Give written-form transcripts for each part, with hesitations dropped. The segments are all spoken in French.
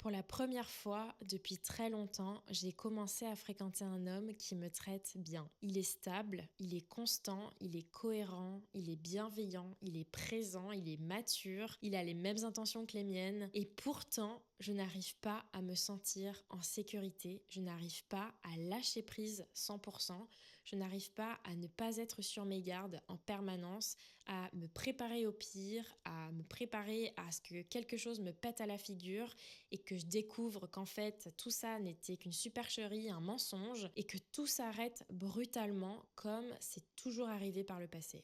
Pour la première fois depuis très longtemps, j'ai commencé à fréquenter un homme qui me traite bien. Il est stable, il est constant, il est cohérent, il est bienveillant, il est présent, il est mature, il a les mêmes intentions que les miennes et pourtant, je n'arrive pas à me sentir en sécurité, je n'arrive pas à lâcher prise 100%, je n'arrive pas à ne pas être sur mes gardes en permanence, à me préparer au pire, à me préparer à ce que quelque chose me pète à la figure et que je découvre qu'en fait tout ça n'était qu'une supercherie, un mensonge et que tout s'arrête brutalement comme c'est toujours arrivé par le passé.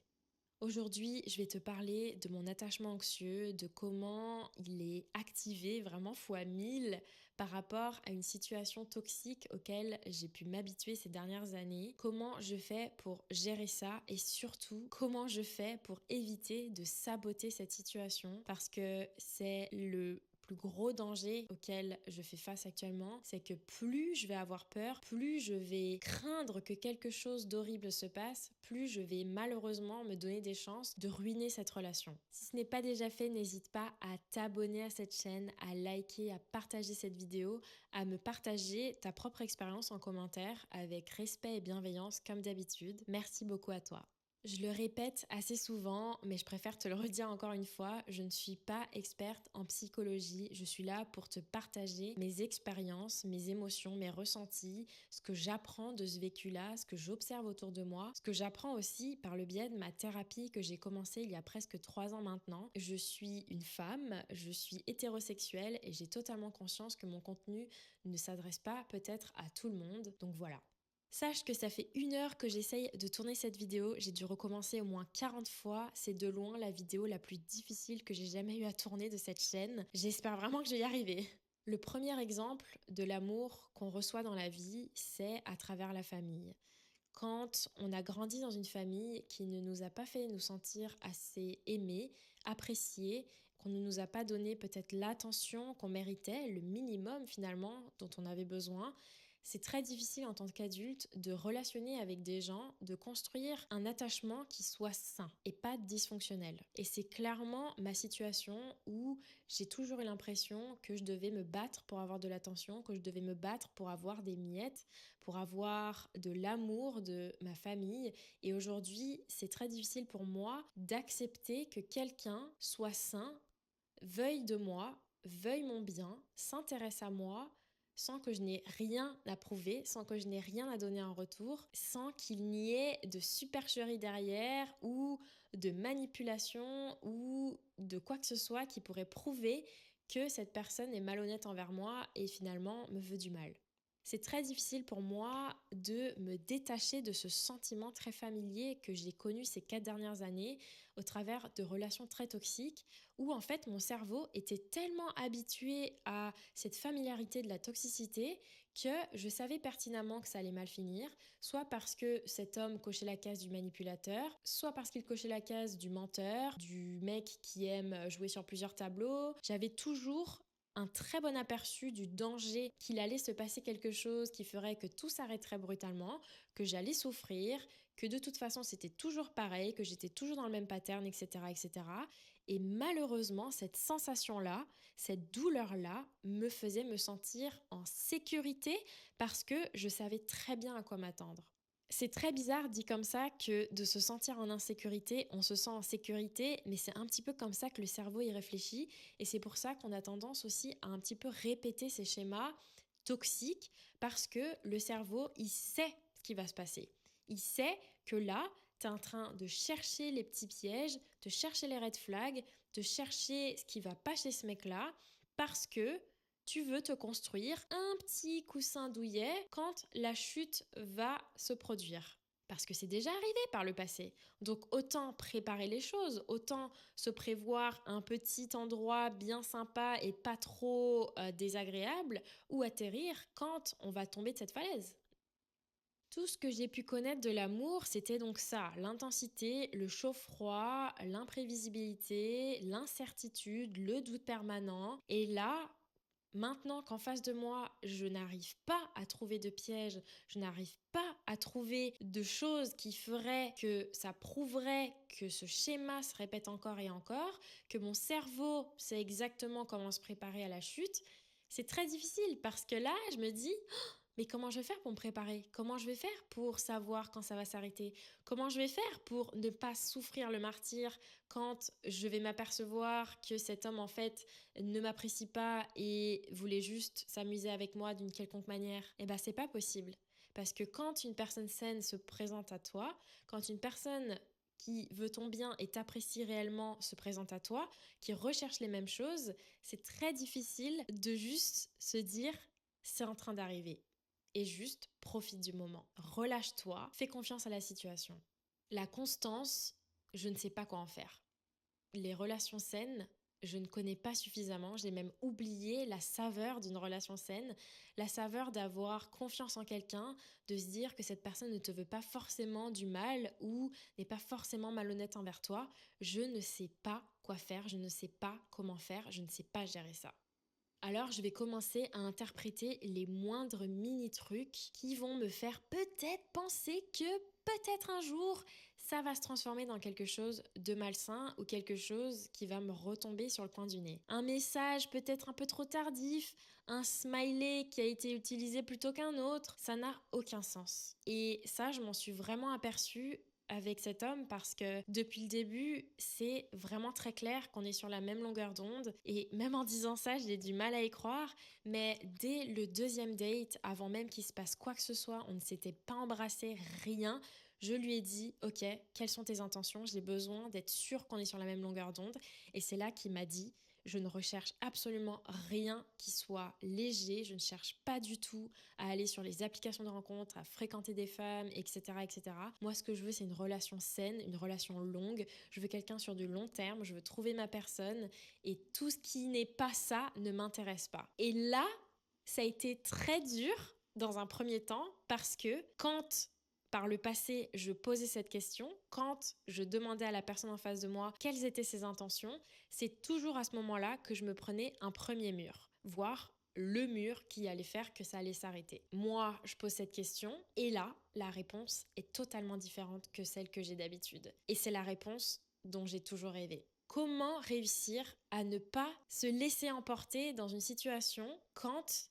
Aujourd'hui, je vais te parler de mon attachement anxieux, de comment il est activé vraiment fois 1000 par rapport à une situation toxique auquel j'ai pu m'habituer ces dernières années, comment je fais pour gérer ça et surtout comment je fais pour éviter de saboter cette situation parce que c'est le plus gros danger auquel je fais face actuellement, c'est que plus je vais avoir peur, plus je vais craindre que quelque chose d'horrible se passe, plus je vais malheureusement me donner des chances de ruiner cette relation. Si ce n'est pas déjà fait, n'hésite pas à t'abonner à cette chaîne, à liker, à partager cette vidéo, à me partager ta propre expérience en commentaire avec respect et bienveillance comme d'habitude. Merci beaucoup à toi. Je le répète assez souvent, mais je préfère te le redire encore une fois, je ne suis pas experte en psychologie, je suis là pour te partager mes expériences, mes émotions, mes ressentis, ce que j'apprends de ce vécu-là, ce que j'observe autour de moi, ce que j'apprends aussi par le biais de ma thérapie que j'ai commencé il y a presque 3 ans maintenant. Je suis une femme, je suis hétérosexuelle et j'ai totalement conscience que mon contenu ne s'adresse pas peut-être à tout le monde, donc voilà. Sache que ça fait 1 heure que j'essaye de tourner cette vidéo, j'ai dû recommencer au moins 40 fois, c'est de loin la vidéo la plus difficile que j'ai jamais eu à tourner de cette chaîne. J'espère vraiment que je vais y arriver. Le premier exemple de l'amour qu'on reçoit dans la vie, c'est à travers la famille. Quand on a grandi dans une famille qui ne nous a pas fait nous sentir assez aimés, appréciés, qu'on ne nous a pas donné peut-être l'attention qu'on méritait, le minimum finalement dont on avait besoin, c'est très difficile en tant qu'adulte de relationner avec des gens, de construire un attachement qui soit sain et pas dysfonctionnel. Et c'est clairement ma situation où j'ai toujours eu l'impression que je devais me battre pour avoir de l'attention, que je devais me battre pour avoir des miettes, pour avoir de l'amour de ma famille. Et aujourd'hui, c'est très difficile pour moi d'accepter que quelqu'un soit sain, veuille de moi, veuille mon bien, s'intéresse à moi, sans que je n'ai rien à prouver, sans que je n'ai rien à donner en retour, sans qu'il n'y ait de supercherie derrière ou de manipulation ou de quoi que ce soit qui pourrait prouver que cette personne est malhonnête envers moi et finalement me veut du mal. C'est très difficile pour moi de me détacher de ce sentiment très familier que j'ai connu ces 4 dernières années au travers de relations très toxiques où en fait mon cerveau était tellement habitué à cette familiarité de la toxicité que je savais pertinemment que ça allait mal finir, soit parce que cet homme cochait la case du manipulateur, soit parce qu'il cochait la case du menteur, du mec qui aime jouer sur plusieurs tableaux. J'avais toujours un très bon aperçu du danger qu'il allait se passer quelque chose qui ferait que tout s'arrêterait brutalement, que j'allais souffrir, que de toute façon c'était toujours pareil, que j'étais toujours dans le même pattern, etc., etc. Et malheureusement, cette sensation-là, cette douleur-là me faisait me sentir en sécurité parce que je savais très bien à quoi m'attendre. C'est très bizarre dit comme ça que de se sentir en insécurité, on se sent en sécurité, mais c'est un petit peu comme ça que le cerveau y réfléchit et c'est pour ça qu'on a tendance aussi à un petit peu répéter ces schémas toxiques parce que le cerveau, il sait ce qui va se passer. Il sait que là, tu es en train de chercher les petits pièges, de chercher les red flags, de chercher ce qui va pas chez ce mec-là parce que tu veux te construire un petit coussin douillet quand la chute va se produire. Parce que c'est déjà arrivé par le passé. Donc autant préparer les choses, autant se prévoir un petit endroit bien sympa et pas trop désagréable où atterrir quand on va tomber de cette falaise. Tout ce que j'ai pu connaître de l'amour, c'était donc ça, l'intensité, le chaud-froid, l'imprévisibilité, l'incertitude, le doute permanent. Et là, maintenant qu'en face de moi, je n'arrive pas à trouver de pièges, je n'arrive pas à trouver de choses qui feraient que ça prouverait que ce schéma se répète encore et encore, que mon cerveau sait exactement comment se préparer à la chute, C'est très difficile parce que là, je me dis, mais comment je vais faire pour me préparer? Comment je vais faire pour savoir quand ça va s'arrêter? Comment je vais faire pour ne pas souffrir le martyre quand je vais m'apercevoir que cet homme, en fait, ne m'apprécie pas et voulait juste s'amuser avec moi d'une quelconque manière? Eh ben, c'est pas possible. Parce que quand une personne saine se présente à toi, quand une personne qui veut ton bien et t'apprécie réellement se présente à toi, qui recherche les mêmes choses, c'est très difficile de juste se dire c'est en train d'arriver. Et juste profite du moment. Relâche-toi, fais confiance à la situation. La constance, je ne sais pas quoi en faire. Les relations saines, je ne connais pas suffisamment. J'ai même oublié la saveur d'une relation saine, la saveur d'avoir confiance en quelqu'un, de se dire que cette personne ne te veut pas forcément du mal ou n'est pas forcément malhonnête envers toi. Je ne sais pas quoi faire, je ne sais pas comment faire, je ne sais pas gérer ça. Alors je vais commencer à interpréter les moindres mini-trucs qui vont me faire peut-être penser que peut-être un jour ça va se transformer dans quelque chose de malsain ou quelque chose qui va me retomber sur le coin du nez. Un message peut-être un peu trop tardif, un smiley qui a été utilisé plutôt qu'un autre, ça n'a aucun sens. Et ça, je m'en suis vraiment aperçue avec cet homme parce que depuis le début, c'est vraiment très clair qu'on est sur la même longueur d'onde et même en disant ça, j'ai du mal à y croire, mais dès le deuxième date, avant même qu'il se passe quoi que ce soit, on ne s'était pas embrassé, rien. Je lui ai dit, ok, quelles sont tes intentions? J'ai besoin d'être sûre qu'on est sur la même longueur d'onde. Et c'est là qu'il m'a dit, je ne recherche absolument rien qui soit léger, je ne cherche pas du tout à aller sur les applications de rencontres, à fréquenter des femmes, etc., etc. Moi, ce que je veux, c'est une relation saine, une relation longue. Je veux quelqu'un sur du long terme, je veux trouver ma personne et tout ce qui n'est pas ça ne m'intéresse pas. Et là, ça a été très dur dans un premier temps parce que quand par le passé, je posais cette question, quand je demandais à la personne en face de moi quelles étaient ses intentions, c'est toujours à ce moment-là que je me prenais un premier mur, voire le mur qui allait faire que ça allait s'arrêter. Moi, je pose cette question et là, la réponse est totalement différente que celle que j'ai d'habitude. Et c'est la réponse dont j'ai toujours rêvé. Comment réussir à ne pas se laisser emporter dans une situation quand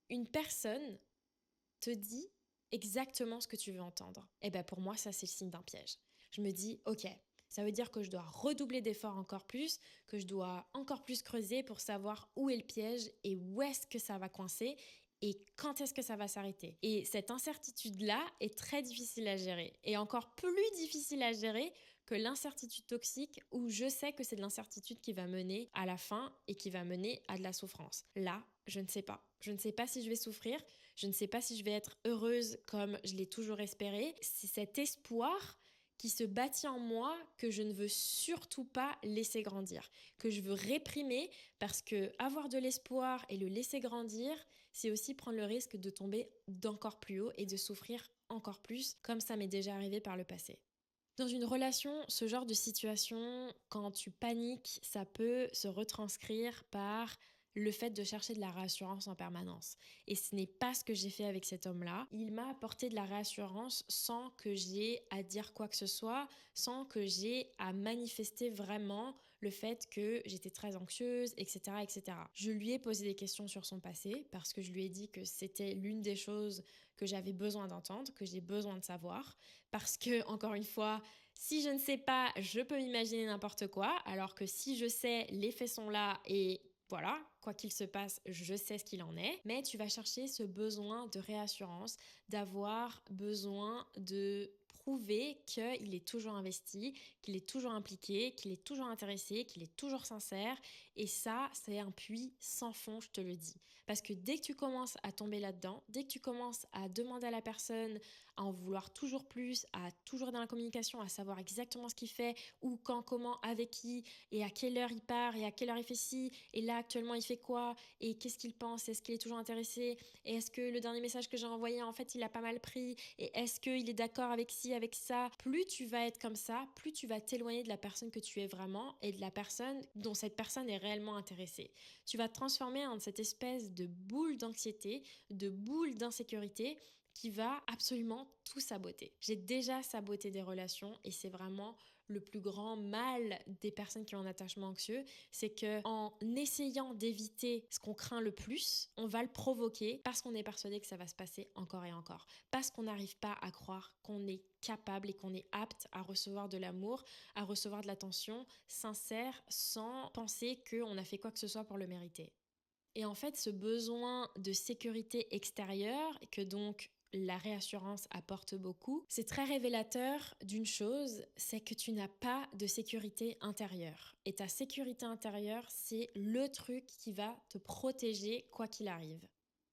une personne te dit exactement ce que tu veux entendre? Eh bien pour moi, ça c'est le signe d'un piège. Je me dis, ok, ça veut dire que je dois redoubler d'efforts encore plus, que je dois encore plus creuser pour savoir où est le piège et où est-ce que ça va coincer et quand est-ce que ça va s'arrêter. Et cette incertitude-là est très difficile à gérer et encore plus difficile à gérer que l'incertitude toxique où je sais que c'est de l'incertitude qui va mener à la fin et qui va mener à de la souffrance. Là, je ne sais pas. Je ne sais pas si je vais souffrir, je ne sais pas si je vais être heureuse comme je l'ai toujours espéré. C'est cet espoir qui se bâtit en moi que je ne veux surtout pas laisser grandir, que je veux réprimer parce que avoir de l'espoir et le laisser grandir, c'est aussi prendre le risque de tomber d'encore plus haut et de souffrir encore plus, comme ça m'est déjà arrivé par le passé. Dans une relation, ce genre de situation, quand tu paniques, ça peut se retranscrire par le fait de chercher de la réassurance en permanence. Et ce n'est pas ce que j'ai fait avec cet homme-là. Il m'a apporté de la réassurance sans que j'ai à dire quoi que ce soit, sans que j'ai à manifester vraiment le fait que j'étais très anxieuse, etc., etc. Je lui ai posé des questions sur son passé parce que je lui ai dit que c'était l'une des choses que j'avais besoin d'entendre, que j'ai besoin de savoir. Parce que, encore une fois, si je ne sais pas, je peux m'imaginer n'importe quoi, alors que si je sais, les faits sont là et voilà, quoi qu'il se passe, je sais ce qu'il en est. Mais tu vas chercher ce besoin de réassurance, d'avoir besoin de prouver qu'il est toujours investi, qu'il est toujours impliqué, qu'il est toujours intéressé, qu'il est toujours sincère. Et ça, c'est un puits sans fond, je te le dis. Parce que dès que tu commences à tomber là-dedans, dès que tu commences à demander à la personne à en vouloir toujours plus, à toujours dans la communication, à savoir exactement ce qu'il fait, où, quand, comment, avec qui, et à quelle heure il part, et à quelle heure il fait ci, et là actuellement il fait quoi, et qu'est-ce qu'il pense, est-ce qu'il est toujours intéressé, et est-ce que le dernier message que j'ai envoyé en fait il a pas mal pris, et est-ce qu'il est d'accord avec ci, avec ça. Plus tu vas être comme ça, plus tu vas t'éloigner de la personne que tu es vraiment et de la personne dont cette personne est réellement intéressée. Tu vas te transformer en cette espèce de boule d'anxiété, de boule d'insécurité qui va absolument tout saboter. J'ai déjà saboté des relations et c'est vraiment le plus grand mal des personnes qui ont un attachement anxieux, c'est que en essayant d'éviter ce qu'on craint le plus, on va le provoquer parce qu'on est persuadé que ça va se passer encore et encore. Parce qu'on n'arrive pas à croire qu'on est capable et qu'on est apte à recevoir de l'amour, à recevoir de l'attention sincère sans penser qu'on a fait quoi que ce soit pour le mériter. Et en fait, ce besoin de sécurité extérieure, que donc la réassurance apporte beaucoup, c'est très révélateur d'une chose, c'est que tu n'as pas de sécurité intérieure. Et ta sécurité intérieure, c'est le truc qui va te protéger quoi qu'il arrive.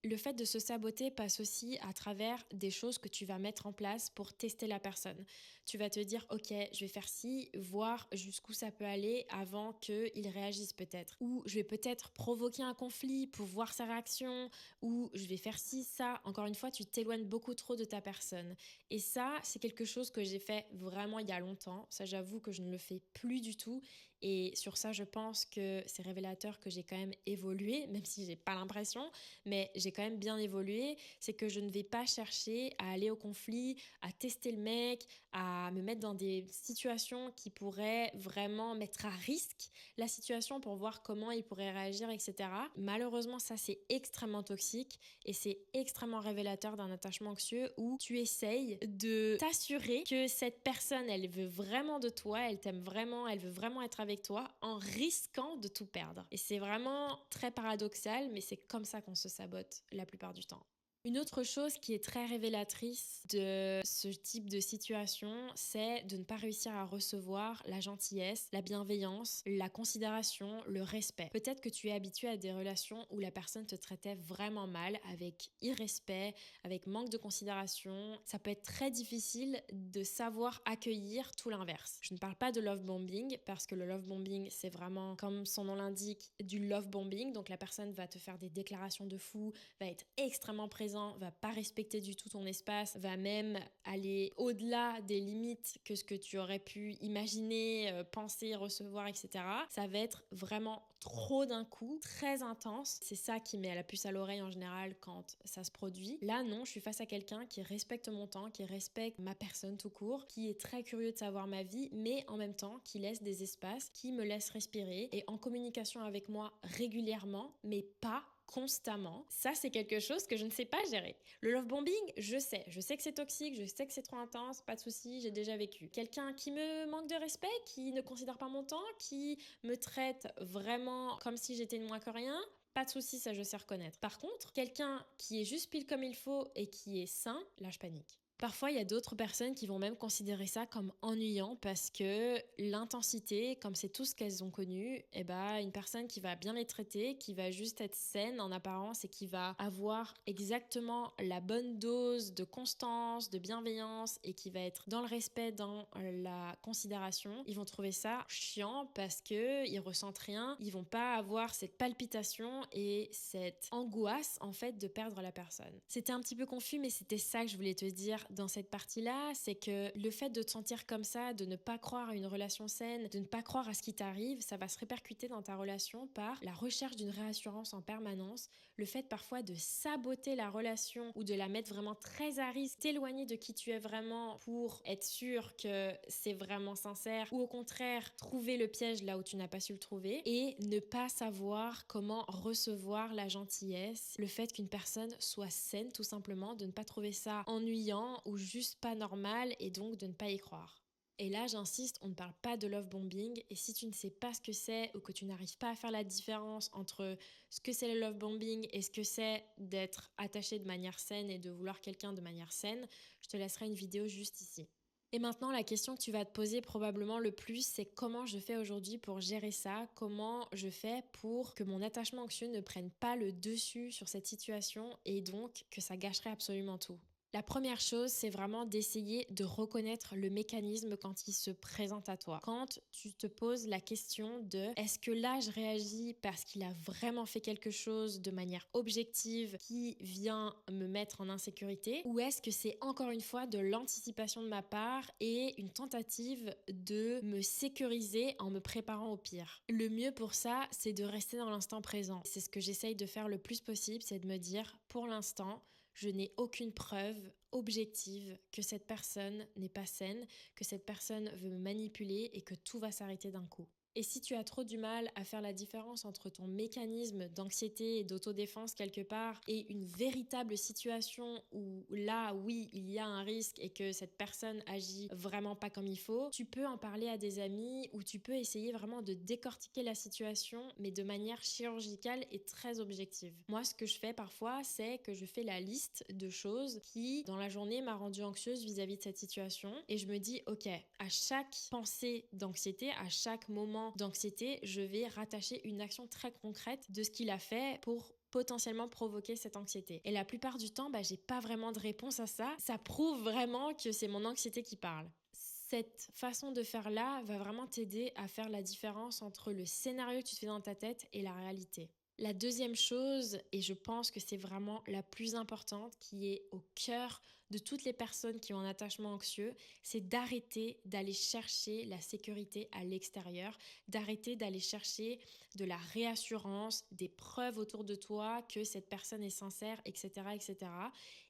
Le fait de se saboter passe aussi à travers des choses que tu vas mettre en place pour tester la personne. Tu vas te dire, ok, je vais faire ci, voir jusqu'où ça peut aller avant qu'il réagisse peut-être. Ou je vais peut-être provoquer un conflit pour voir sa réaction, ou je vais faire ci, ça. Encore une fois, tu t'éloignes beaucoup trop de ta personne. Et ça, c'est quelque chose que j'ai fait vraiment il y a longtemps. Ça, j'avoue que je ne le fais plus du tout. Et sur ça, je pense que c'est révélateur que j'ai quand même évolué, même si j'ai pas l'impression, mais j'ai quand même bien évolué. C'est que je ne vais pas chercher à aller au conflit, à tester le mec, à me mettre dans des situations qui pourraient vraiment mettre à risque la situation pour voir comment il pourrait réagir, etc. Malheureusement, ça, c'est extrêmement toxique et c'est extrêmement révélateur d'un attachement anxieux où tu essayes de t'assurer que cette personne, elle veut vraiment de toi, elle t'aime vraiment, elle veut vraiment être avec toi en risquant de tout perdre. Et c'est vraiment très paradoxal, mais c'est comme ça qu'on se sabote la plupart du temps. Une autre chose qui est très révélatrice de ce type de situation, c'est de ne pas réussir à recevoir la gentillesse, la bienveillance, la considération, le respect. Peut-être que tu es habitué à des relations où la personne te traitait vraiment mal, avec irrespect, avec manque de considération. Ça peut être très difficile de savoir accueillir tout l'inverse. Je ne parle pas de love bombing parce que le love bombing, c'est vraiment, comme son nom l'indique, du love bombing. Donc la personne va te faire des déclarations de fou, va être extrêmement présent, va pas respecter du tout ton espace, va même aller au-delà des limites que ce que tu aurais pu imaginer, penser, recevoir, etc. Ça va être vraiment trop d'un coup, très intense. C'est ça qui met la puce à l'oreille en général quand ça se produit. Là, non, je suis face à quelqu'un qui respecte mon temps, qui respecte ma personne tout court, qui est très curieux de savoir ma vie, mais en même temps qui laisse des espaces, qui me laisse respirer et en communication avec moi régulièrement, mais pas constamment. Ça, c'est quelque chose que je ne sais pas gérer. Le love bombing, je sais que c'est toxique, je sais que c'est trop intense, pas de souci, j'ai déjà vécu. Quelqu'un qui me manque de respect, qui ne considère pas mon temps, qui me traite vraiment comme si j'étais une moins que rien, pas de souci, ça je sais reconnaître. Par contre, quelqu'un qui est juste pile comme il faut et qui est sain, là je panique. Parfois, il y a d'autres personnes qui vont même considérer ça comme ennuyant parce que l'intensité, comme c'est tout ce qu'elles ont connu, une personne qui va bien les traiter, qui va juste être saine en apparence et qui va avoir exactement la bonne dose de constance, de bienveillance et qui va être dans le respect, dans la considération, ils vont trouver ça chiant parce que ils ressentent rien, ils vont pas avoir cette palpitation et cette angoisse en fait de perdre la personne. C'était un petit peu confus, mais c'était ça que je voulais te dire dans cette partie-là, c'est que le fait de te sentir comme ça, de ne pas croire à une relation saine, de ne pas croire à ce qui t'arrive, ça va se répercuter dans ta relation par la recherche d'une réassurance en permanence, le fait parfois de saboter la relation ou de la mettre vraiment très à risque, t'éloigner de qui tu es vraiment pour être sûr que c'est vraiment sincère ou au contraire trouver le piège là où tu n'as pas su le trouver et ne pas savoir comment recevoir la gentillesse, le fait qu'une personne soit saine tout simplement, de ne pas trouver ça ennuyant ou juste pas normal et donc de ne pas y croire. Et là, j'insiste, on ne parle pas de love bombing et si tu ne sais pas ce que c'est ou que tu n'arrives pas à faire la différence entre ce que c'est le love bombing et ce que c'est d'être attaché de manière saine et de vouloir quelqu'un de manière saine, je te laisserai une vidéo juste ici. Et maintenant, la question que tu vas te poser probablement le plus, c'est comment je fais aujourd'hui pour gérer ça, comment je fais pour que mon attachement anxieux ne prenne pas le dessus sur cette situation et donc que ça gâcherait absolument tout. La première chose, c'est vraiment d'essayer de reconnaître le mécanisme quand il se présente à toi. Quand tu te poses la question de est-ce que là je réagis parce qu'il a vraiment fait quelque chose de manière objective qui vient me mettre en insécurité ou est-ce que c'est encore une fois de l'anticipation de ma part et une tentative de me sécuriser en me préparant au pire. Le mieux pour ça, c'est de rester dans l'instant présent. C'est ce que j'essaye de faire le plus possible, c'est de me dire pour l'instant, Je n'ai aucune preuve objective que cette personne n'est pas saine, que cette personne veut me manipuler et que tout va s'arrêter d'un coup. Et si tu as trop du mal à faire la différence entre ton mécanisme d'anxiété et d'autodéfense quelque part et une véritable situation où là, oui, il y a un risque et que cette personne agit vraiment pas comme il faut, tu peux en parler à des amis ou tu peux essayer vraiment de décortiquer la situation mais de manière chirurgicale et très objective. Moi, ce que je fais parfois, c'est que je fais la liste de choses qui, dans la journée, m'a rendue anxieuse vis-à-vis de cette situation et je me dis, ok, à chaque pensée d'anxiété, à chaque moment d'anxiété, je vais rattacher une action très concrète de ce qu'il a fait pour potentiellement provoquer cette anxiété. Et la plupart du temps, j'ai pas vraiment de réponse à ça. Ça prouve vraiment que c'est mon anxiété qui parle. Cette façon de faire là va vraiment t'aider à faire la différence entre le scénario que tu te fais dans ta tête et la réalité. La deuxième chose, et je pense que c'est vraiment la plus importante, qui est au cœur de toutes les personnes qui ont un attachement anxieux, c'est d'arrêter d'aller chercher la sécurité à l'extérieur, d'arrêter d'aller chercher de la réassurance, des preuves autour de toi que cette personne est sincère, etc., etc.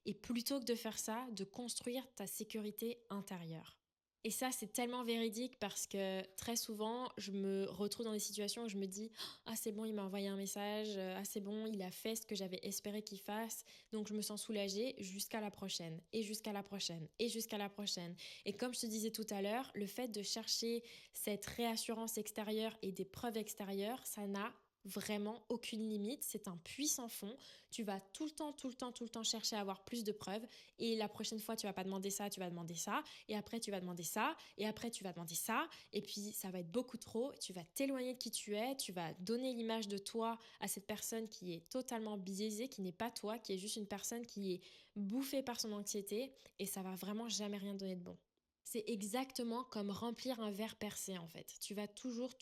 Et plutôt que de faire ça, de construire ta sécurité intérieure. Et ça, c'est tellement véridique parce que très souvent, je me retrouve dans des situations où je me dis « Ah, c'est bon, il m'a envoyé un message. Ah, c'est bon, il a fait ce que j'avais espéré qu'il fasse. » Donc, je me sens soulagée jusqu'à la prochaine, et jusqu'à la prochaine, et jusqu'à la prochaine. Et comme je te disais tout à l'heure, le fait de chercher cette réassurance extérieure et des preuves extérieures, ça n'a vraiment aucune limite. C'est un puits sans fond. Tu vas tout le temps chercher à avoir plus de preuves. Et la prochaine fois, tu vas pas demander ça, tu vas demander ça. Et après, tu vas demander ça. Et après, tu vas demander ça. Et puis, ça va être beaucoup trop. Tu vas t'éloigner de qui tu es. Tu vas donner l'image de toi à cette personne qui est totalement biaisée, qui n'est pas toi, qui est juste une personne qui est bouffée par son anxiété. Et ça va vraiment jamais rien donner de bon. C'est exactement comme remplir un verre percé en fait. Tu vas toujours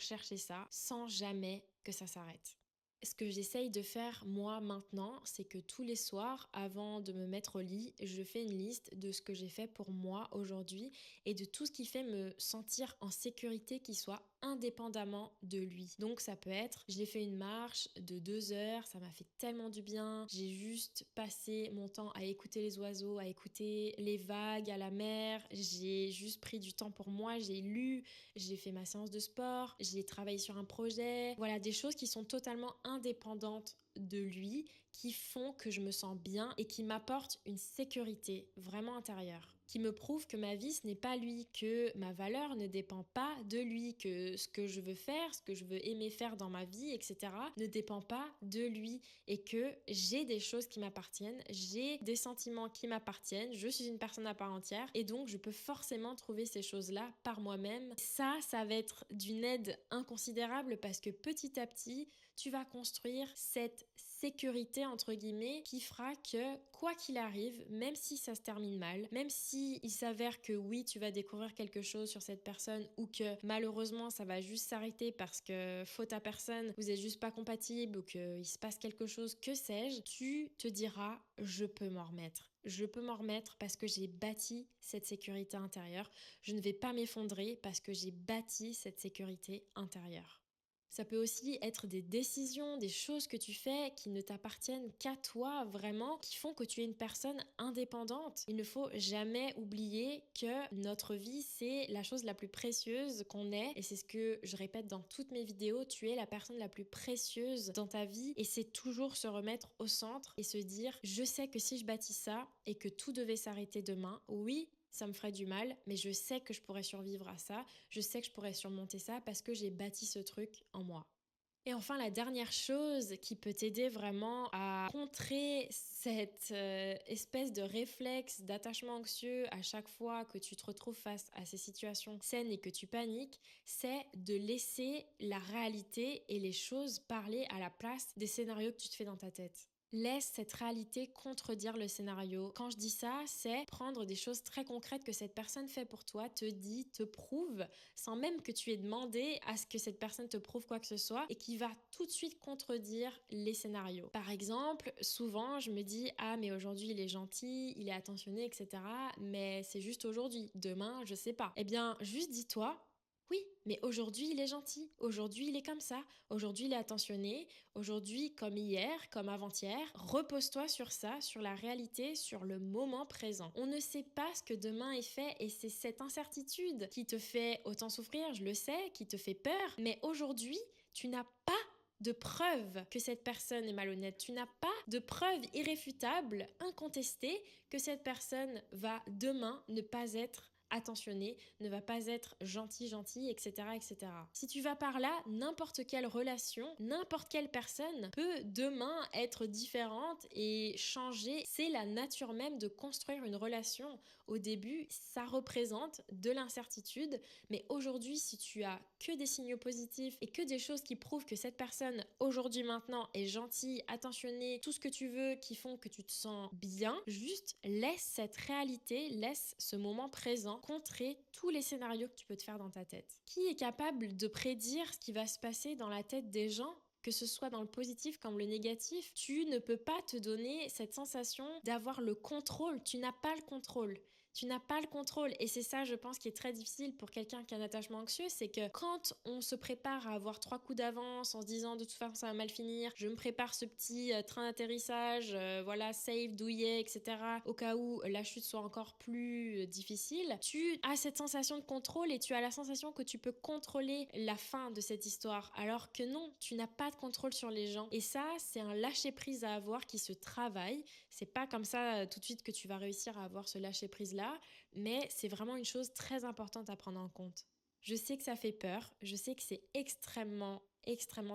chercher ça sans jamais que ça s'arrête. Ce que j'essaye de faire moi maintenant, c'est que tous les soirs, avant de me mettre au lit, je fais une liste de ce que j'ai fait pour moi aujourd'hui et de tout ce qui fait me sentir en sécurité qui soit indépendamment de lui. Donc ça peut être, j'ai fait une marche de 2 heures, ça m'a fait tellement du bien, j'ai juste passé mon temps à écouter les oiseaux, à écouter les vagues, à la mer, j'ai juste pris du temps pour moi, j'ai lu, j'ai fait ma séance de sport, j'ai travaillé sur un projet. Voilà, des choses qui sont totalement indépendantes de lui, qui font que je me sens bien et qui m'apportent une sécurité vraiment intérieure. Qui me prouve que ma vie, ce n'est pas lui, que ma valeur ne dépend pas de lui, que ce que je veux faire, ce que je veux aimer faire dans ma vie, etc., ne dépend pas de lui et que j'ai des choses qui m'appartiennent, j'ai des sentiments qui m'appartiennent, je suis une personne à part entière et donc je peux forcément trouver ces choses-là par moi-même. Ça va être d'une aide inconsidérable parce que petit à petit, tu vas construire cette sécurité entre guillemets qui fera que quoi qu'il arrive, même si ça se termine mal, même si il s'avère que oui tu vas découvrir quelque chose sur cette personne ou que malheureusement ça va juste s'arrêter parce que faute à personne, vous êtes juste pas compatible ou qu'il se passe quelque chose, que sais-je, tu te diras je peux m'en remettre. Je peux m'en remettre parce que j'ai bâti cette sécurité intérieure. Je ne vais pas m'effondrer parce que j'ai bâti cette sécurité intérieure. Ça peut aussi être des décisions, des choses que tu fais qui ne t'appartiennent qu'à toi vraiment, qui font que tu es une personne indépendante. Il ne faut jamais oublier que notre vie, c'est la chose la plus précieuse qu'on ait. Et c'est ce que je répète dans toutes mes vidéos, tu es la personne la plus précieuse dans ta vie. Et c'est toujours se remettre au centre et se dire, je sais que si je bâtis ça et que tout devait s'arrêter demain, oui, ça me ferait du mal, mais je sais que je pourrais survivre à ça, je sais que je pourrais surmonter ça parce que j'ai bâti ce truc en moi. Et enfin, la dernière chose qui peut t'aider vraiment à contrer cette espèce de réflexe d'attachement anxieux à chaque fois que tu te retrouves face à ces situations saines et que tu paniques, c'est de laisser la réalité et les choses parler à la place des scénarios que tu te fais dans ta tête. Laisse cette réalité contredire le scénario. Quand je dis ça, c'est prendre des choses très concrètes que cette personne fait pour toi, te dit, te prouve, sans même que tu aies demandé à ce que cette personne te prouve quoi que ce soit, et qui va tout de suite contredire les scénarios. Par exemple, souvent je me dis « Ah mais aujourd'hui il est gentil, il est attentionné, etc. » Mais c'est juste aujourd'hui, demain je sais pas. Eh bien juste dis-toi, Oui, mais aujourd'hui il est gentil, aujourd'hui il est comme ça, aujourd'hui il est attentionné, aujourd'hui comme hier, comme avant-hier. Repose-toi sur ça, sur la réalité, sur le moment présent. On ne sait pas ce que demain est fait et c'est cette incertitude qui te fait autant souffrir, je le sais, qui te fait peur. Mais aujourd'hui, tu n'as pas de preuve que cette personne est malhonnête. Tu n'as pas de preuve irréfutable, incontestée, que cette personne va demain ne pas être attentionné, ne va pas être gentil, etc., etc. Si tu vas par là, n'importe quelle relation, n'importe quelle personne peut demain être différente et changer. C'est la nature même de construire une relation. Au début, ça représente de l'incertitude, mais aujourd'hui, si tu as que des signaux positifs et que des choses qui prouvent que cette personne, aujourd'hui, maintenant, est gentille, attentionnée, tout ce que tu veux, qui font que tu te sens bien, juste laisse cette réalité, laisse ce moment présent contrer tous les scénarios que tu peux te faire dans ta tête. Qui est capable de prédire ce qui va se passer dans la tête des gens, que ce soit dans le positif comme le négatif? Tu ne peux pas te donner cette sensation d'avoir le contrôle. Tu n'as pas le contrôle. Tu n'as pas le contrôle. Et c'est ça, je pense, qui est très difficile pour quelqu'un qui a un attachement anxieux, c'est que quand on se prépare à avoir 3 coups d'avance en se disant de toute façon ça va mal finir, je me prépare ce petit train d'atterrissage, voilà, safe, douillet, etc., au cas où la chute soit encore plus difficile, tu as cette sensation de contrôle et tu as la sensation que tu peux contrôler la fin de cette histoire. Alors que non, tu n'as pas de contrôle sur les gens. Et ça, c'est un lâcher-prise à avoir qui se travaille. C'est pas comme ça tout de suite que tu vas réussir à avoir ce lâcher-prise-là, mais c'est vraiment une chose très importante à prendre en compte. Je sais que ça fait peur, je sais que c'est extrêmement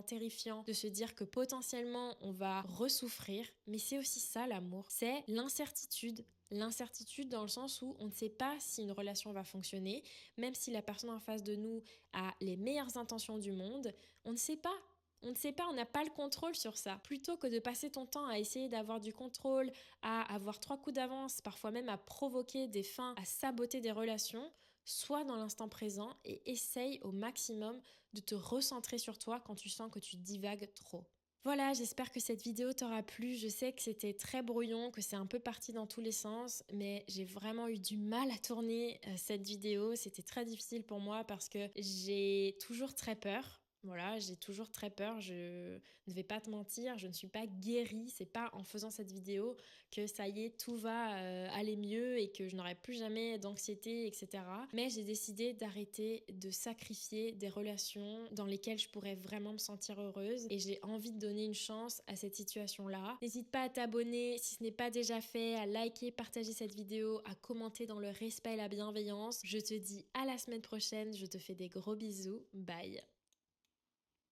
terrifiant de se dire que potentiellement on va ressouffrir, mais c'est aussi ça l'amour, c'est l'incertitude. L'incertitude dans le sens où on ne sait pas si une relation va fonctionner, même si la personne en face de nous a les meilleures intentions du monde, on ne sait pas. On ne sait pas, on n'a pas le contrôle sur ça. Plutôt que de passer ton temps à essayer d'avoir du contrôle, à avoir 3 coups d'avance, parfois même à provoquer des fins, à saboter des relations, sois dans l'instant présent et essaye au maximum de te recentrer sur toi quand tu sens que tu divagues trop. Voilà, j'espère que cette vidéo t'aura plu. Je sais que c'était très brouillon, que c'est un peu parti dans tous les sens, mais j'ai vraiment eu du mal à tourner cette vidéo. C'était très difficile pour moi parce que j'ai toujours très peur. Voilà, j'ai toujours très peur, je ne vais pas te mentir, je ne suis pas guérie, c'est pas en faisant cette vidéo que ça y est, tout va aller mieux et que je n'aurai plus jamais d'anxiété, etc. Mais j'ai décidé d'arrêter de sacrifier des relations dans lesquelles je pourrais vraiment me sentir heureuse et j'ai envie de donner une chance à cette situation-là. N'hésite pas à t'abonner si ce n'est pas déjà fait, à liker, partager cette vidéo, à commenter dans le respect et la bienveillance. Je te dis à la semaine prochaine, je te fais des gros bisous, bye.